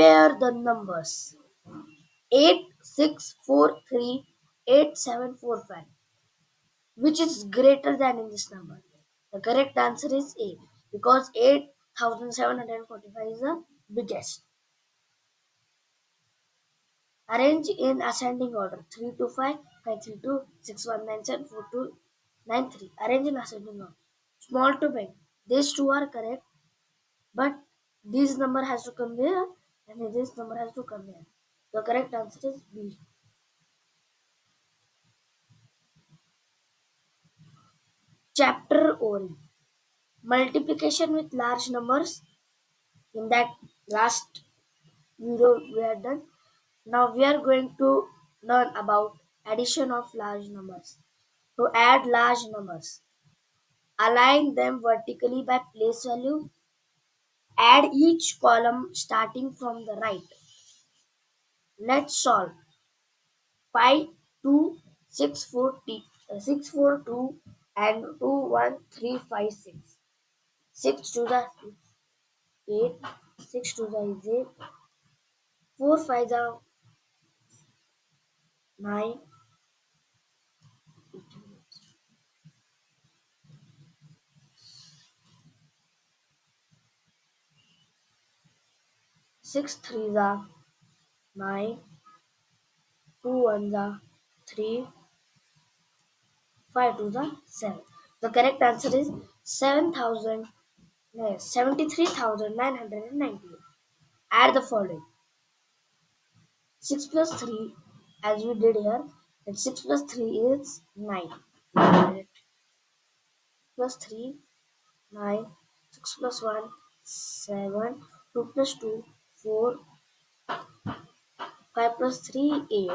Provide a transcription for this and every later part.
Pair the numbers 86438745. Which is greater than in this number? The correct answer is A because 8745 is the biggest. Arrange in ascending order 325, 532, 6197, 4293. Arrange in ascending order. Small to big. These two are correct, but this number has to come here and this number has to come here. The correct answer is B. Chapter on multiplication with large numbers. In that last video we had done. Now we are going to learn about addition of large numbers. To add large numbers, align them vertically by place value. Add each column starting from the right. Let's solve 5, 2, 6, 4, 6, 4, 2 and 2, 1, 3, 5, 6. 6 to the 8, 6 to the is 8, 4, 5 the 9, 6, 3 the 9, 2, 1 the 3, 5 to the 7. The correct answer is 7,000. 73,998. Add the following 6 plus 3 as we did here, and 6 plus 3 is 9. 8 plus 3, 9. 6 plus 1, 7. 2 plus 2, 4. 5 plus 3, 8.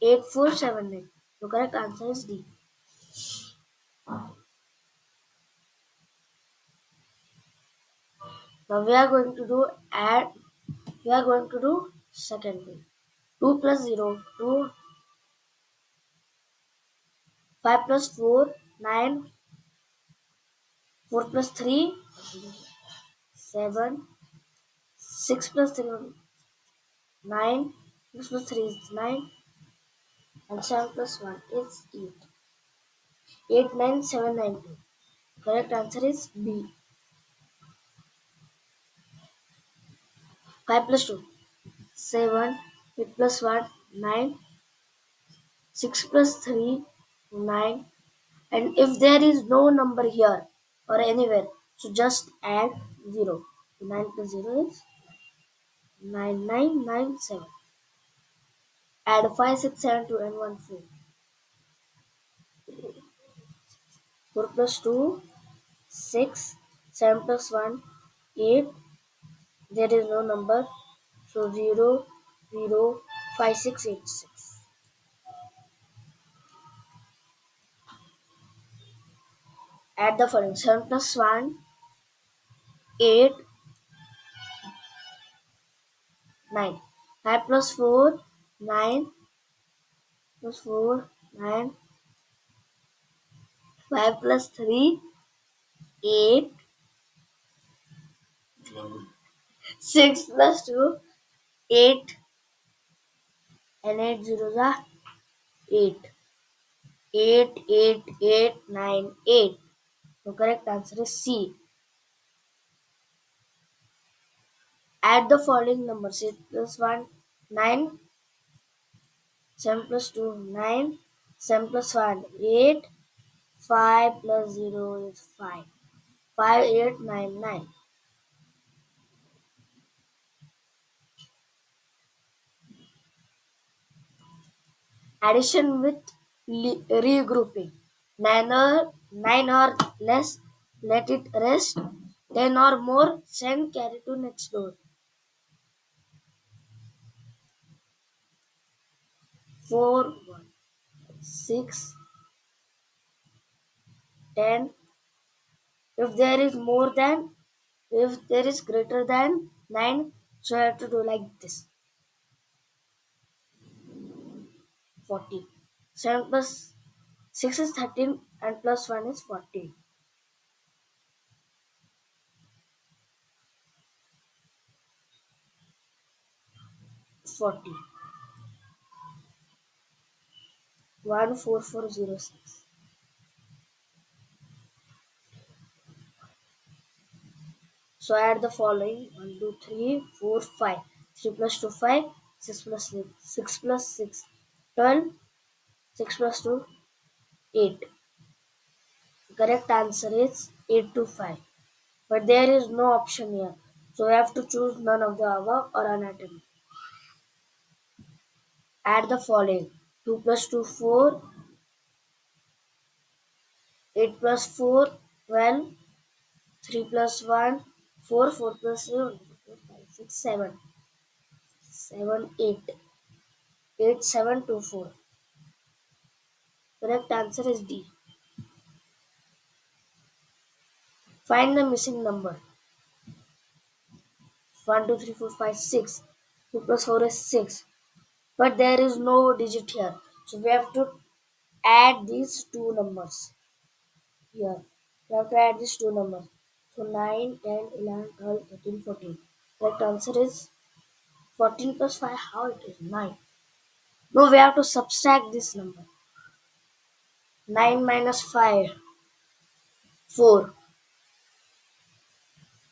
8, 4, 7, 9. The correct answer is D. Now we are going to do add. We are going to do second thing. 2 plus 0, 2. 5 plus 4, 9. 4 plus 3, 7. 6 plus 3, 9. 6 plus 3 is 9. And 7 plus 1 is 8. 8, 9, 7, 9, 2. Correct answer is B. 5 plus 2, 7. 8 plus 1, 9. 6 plus 3, 9. And if there is no number here or anywhere, so just add 0. 9 plus 0 is 9997. Add 5, 6, 7, 2 and 1, 4. 4 plus 2, 6. 7 plus 1, 8. There is no number. So 0, 0, 5, 6, 8, 6. Add the following 7 plus 1, 8, 9. 5 plus 4, 9. Plus 4, 9. 5 plus 3, 8. 6 plus 2, 8. And 8 zeros are 8. 8, 8, 8, 9, 8. The correct answer is C. Add the following numbers 8 plus 1, 9. 7 plus 2, 9. 7 plus 1, 8. 5 plus 0 is 5. 5, 8, 9, 9. Addition with regrouping. 9 or less, let it rest. 10 or more, send carry to next door. 4, 1, 6, 10. If there is more than, if there is greater than 9, so I have to do like this. 40. 7 plus 6 is 13 and plus 1 is 14. 40. 14406. So add the following: 1, 2, 3, 4, 5. 3 plus 2, 5. 6 plus 6. 6 plus 6, 12. 6 plus 2, 8. The correct answer is 8 to 5. But there is no option here. So we have to choose none of the above or anatomy. Add the following: 2 plus 2, 4. 8 plus 4, 12. 3 plus 1, 4. 4 plus 0, 4, 5, 6, 7. 7, 8. 8, 7, 2, 4. Correct answer is D. Find the missing number. 1, 2, 3, 4, 5, 6. 2 plus 4 is 6. But there is no digit here. So we have to add these two numbers here. We have to add these two numbers. So 9, 10, 11, 12, 13, 14. Correct answer is 14 plus 5. How it is? 9. No, we have to subtract this number. 9 minus 5. 4.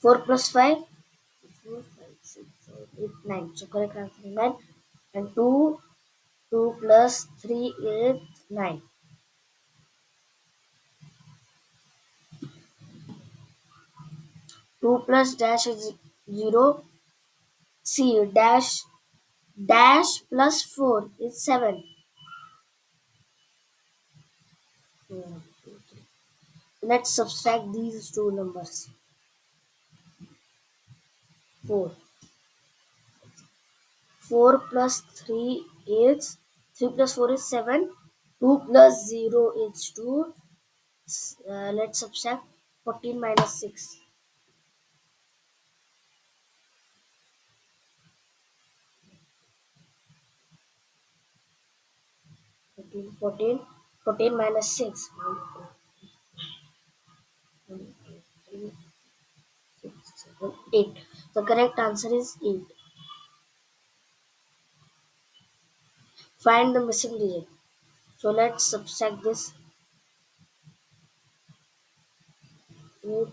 4 plus 5. 4, 5, 6, 7, 8, 9. So correct answer is 9. And 2. 2 plus 3 is 9. 2 plus dash is 0. C dash plus 4 is 7. 1, 2, 3. Let's subtract these two numbers. 4. 4 plus 3 is 3 plus 4 is 7. 2 plus 0 is 2. Let's subtract 14 minus 6. 14, 14 minus 6. 1, 2, 3, 6, 7, 8. The correct answer is 8. Find the missing digit. So let's subtract this. 8.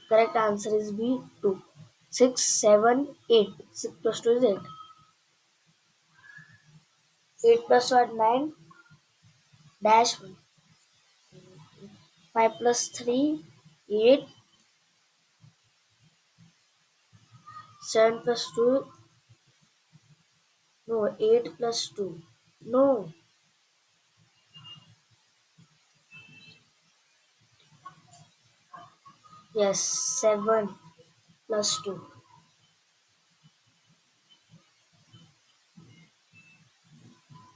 Correct answer is B, 2. 6, 7, 8. 6 plus 2 is 8. 8 plus 1, 9. Dash 1. 5 plus 3, 8. 7 plus 2, no, 8 plus 2. No, yes, 7 plus 2.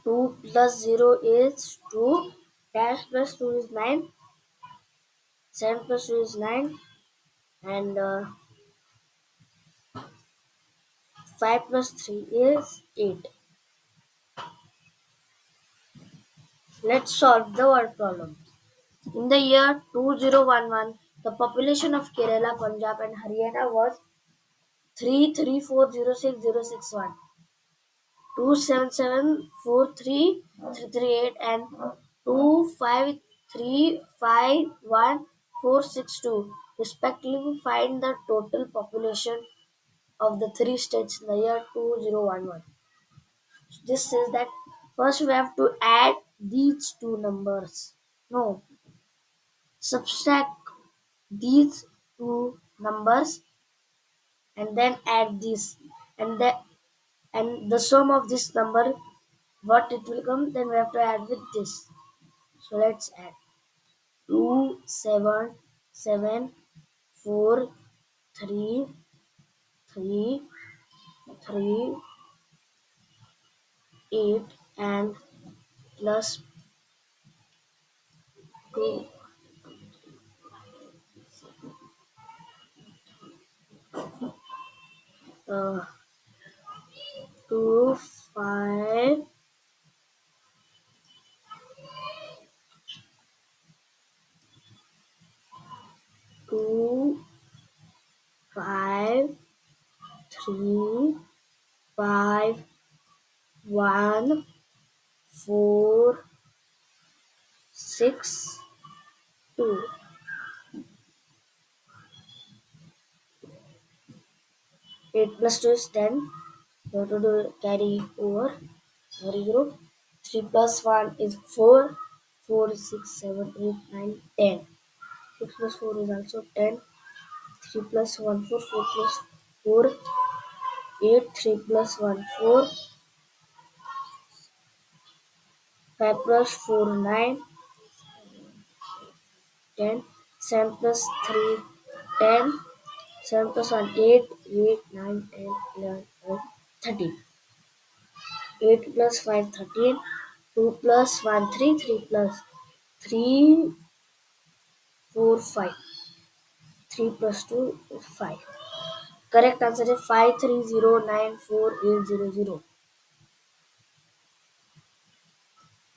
2 plus 0 is 2. Dash plus 2 is 9. 7 plus 2 is 9. And 5 plus 3 is 8. Let's solve the word problem. In the year 2011, the population of Kerala, Punjab, and Haryana was 33406,061, 27743,338, and 25351,462. Respectively, find the total population of the three states in the year 2011. This says that first we have to add these two numbers. No, subtract these two numbers and then add this, and the sum of this number, what it will come, then we have to add with this. So let's add 2 7 7 4 3 3 3 8 and plus 2 uh, 2 5 2 5 3, 5, 1, 4, 6, 2. 8 plus 2 is 10. You have to do carry over. Very good. 3 plus 1 is 4. 4 is 6, 7, 8, 9, 10. 6 plus 4 is also 10. 3 plus 1, 4. 4 plus 4, 8. 3 plus 1, 4. 5 plus 4, 9. 10. 7 plus 3, 10. 7 plus 1, 8. 8, 9, 10, 11, 12, 13. 8 plus 5, 13. 2 plus 1, 3. 3 plus 3, 4, 5. 3 plus 2 is 5. Correct answer is 5309480.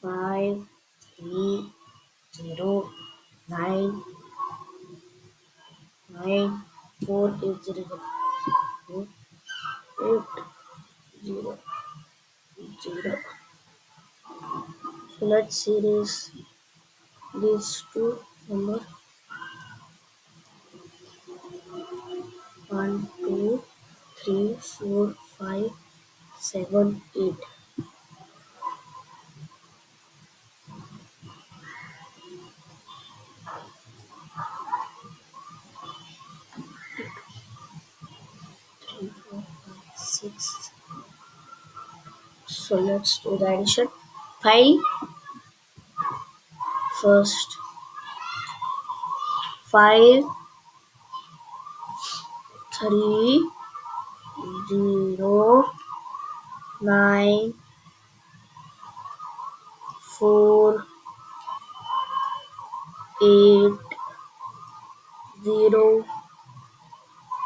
5309480. 800. So let's see these two numbers. 1, 2, 3, 4, 5, 7, 8. 3, 4, 5, 6. So let's do the addition. 5 first. 5, 3, 0, 9, 4, 8, 0,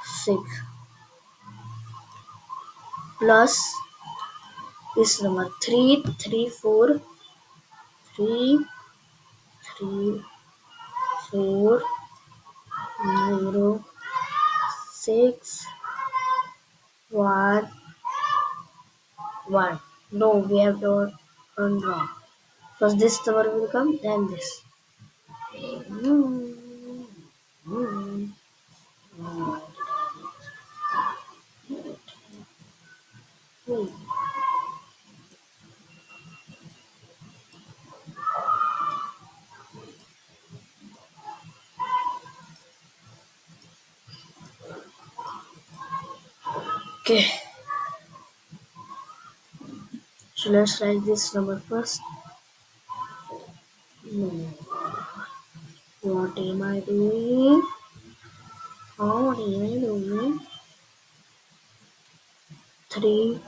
6 plus this number 3, 3, 4, 3, 3, 4, 0, 6, 1, 1. No, we have done wrong. First this number will come, then this. Mm, mm, mm. Okay, so let's write this number first. What am I doing? How am I doing? 3,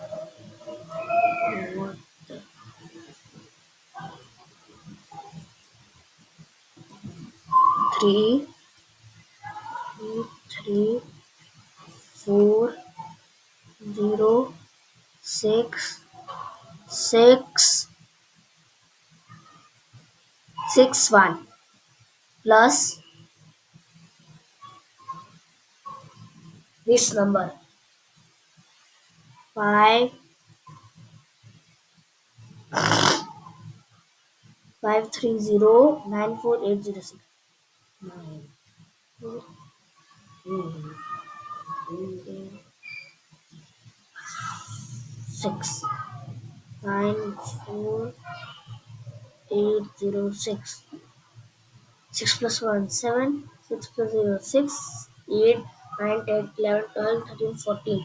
what? 3, 3, 4, 0, 6, 6, 6, 1 plus this number 5, 5309480. 9, 6, 94806. 6 plus 1, 7. 6 plus 0, 6. 8, 9, 10, 11, 12, 13, 14.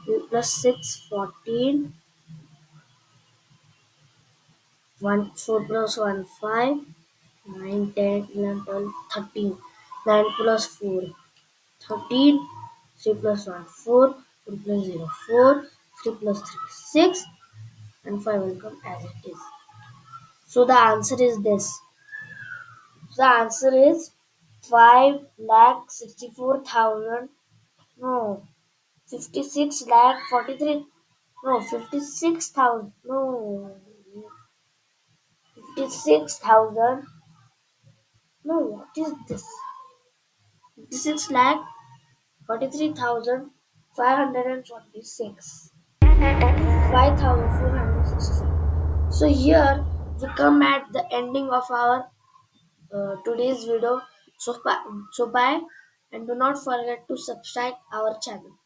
8 plus 6, 14. 1, 4 plus 1, 5. 9, 10, 11, 12, 13. 9 plus 4, 13. 3 plus 1, 4. 4 plus 0, 4. 3 plus 3, 6. And 5 will come as it is. So the answer is this. The answer is 5,64,000. No. 56 lakh 43. No, 56,000. No. 56,000. No, what is this? 56 lakh 43,000 526, 5467. So here we come at the ending of our today's video. So bye, and do not forget to subscribe our channel.